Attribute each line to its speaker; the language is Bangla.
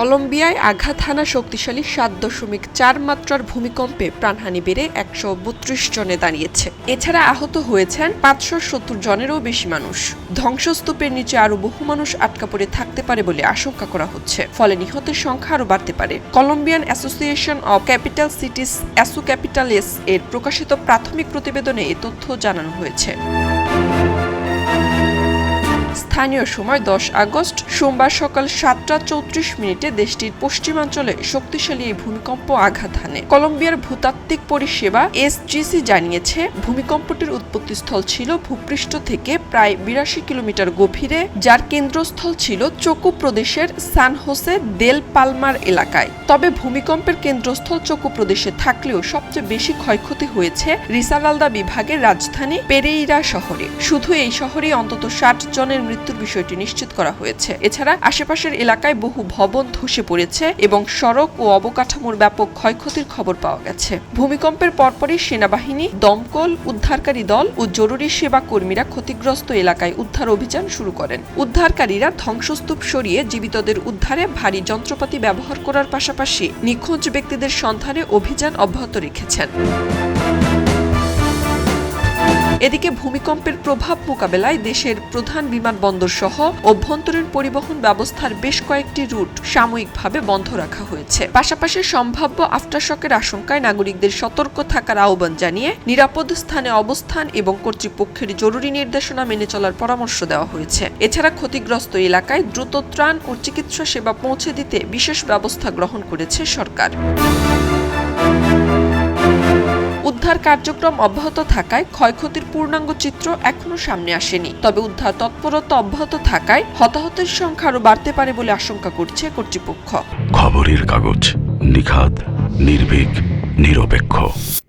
Speaker 1: কলম্বিয়ায় আঘাত হানা শক্তিশালী ৭.৪ মাত্রার ভূমিকম্পে প্রাণহানি বেড়ে ১৩২ জনে দাঁড়িয়েছে। এছাড়া আহত হয়েছেন ৫৭০ জনেরও বেশি মানুষ। ধ্বংসস্তূপের নিচে আরও বহু মানুষ আটকা পড়ে থাকতে পারে বলে আশঙ্কা করা হচ্ছে, ফলে নিহতের সংখ্যা আরও বাড়তে পারে। Colombian association of capital cities Asocapitales এর প্রকাশিত প্রাথমিক প্রতিবেদনে এ তথ্য জানানো হয়েছে। স্থানীয় সময় ১০ আগস্ট সোমবার সকাল ৭টা৩৪ দেশটির পশ্চিমাঞ্চলে শক্তিশালী এই ভূমিকম্প আঘাত হানে। কলম্বিয়ার ভূতাত্ত্বিক পরিষেবা এসজিসি জানিয়েছে, ভূমিকম্পটির উৎপত্তিস্থল ছিল ভূপৃষ্ঠ থেকে প্রায় ৮২ কিলোমিটার গভীরে, যার কেন্দ্রস্থল ছিল চোকো প্রদেশের সান হোসে দেল পালমার এলাকায়। তবে ভূমিকম্পের কেন্দ্রস্থল চোকো প্রদেশে থাকলেও সবচেয়ে বেশি ক্ষয়ক্ষতি হয়েছে রিসালালদা বিভাগের রাজধানী পেরেইরা শহরে। শুধু এই শহরেই অন্তত ৬০ জনের মৃত্যুর বিষয়টি নিশ্চিত করা হয়েছে। এছাড়া আশেপাশের এলাকায় বহু ভবন ধসে পড়েছে এবং সড়ক ও অবকাঠামোর ব্যাপক ক্ষয়ক্ষতির খবর পাওয়া গেছে। ভূমিকম্পের পরপরই সেনাবাহিনী, দমকল, উদ্ধারকারী দল ও জরুরি সেবা কর্মীরা ক্ষতিগ্রস্ত এলাকায় উদ্ধার অভিযান শুরু করেন। উদ্ধারকারীরা ধ্বংসস্তূপ সরিয়ে জীবিতদের উদ্ধারে ভারী যন্ত্রপাতি ব্যবহার করার পাশাপাশি নিখোঁজ ব্যক্তিদের সন্ধানে অভিযান অব্যাহত রেখেছেন। এদিকে ভূমিকম্পের প্রভাব মোকাবেলায় দেশের প্রধান বিমানবন্দর সহ অভ্যন্তরীণ পরিবহন ব্যবস্থার বেশ কয়েকটি রুট সাময়িকভাবে বন্ধ রাখা হয়েছে। পাশাপাশি সম্ভাব্য আফটারশকের আশঙ্কায় নাগরিকদের সতর্ক থাকার আহ্বান জানিয়ে নিরাপদ স্থানে অবস্থান এবং কর্তৃপক্ষের জরুরি নির্দেশনা মেনে চলার পরামর্শ দেওয়া হয়েছে। এছাড়া ক্ষতিগ্রস্ত এলাকায় দ্রুত ত্রাণ ও চিকিৎসা সেবা পৌঁছে দিতে বিশেষ ব্যবস্থা গ্রহণ করেছে সরকার। উদ্ধার কার্যক্রম অব্যাহত থাকায় ক্ষয়ক্ষতির পূর্ণাঙ্গ চিত্র এখনো সামনে আসেনি। তবে উদ্ধার তৎপরতা অব্যাহত থাকায় হতাহতের সংখ্যা আরও বাড়তে পারে বলে আশঙ্কা করছে কর্তৃপক্ষ।
Speaker 2: খবরের কাগজ, নিখাদ, নির্ভীক, নিরপেক্ষ।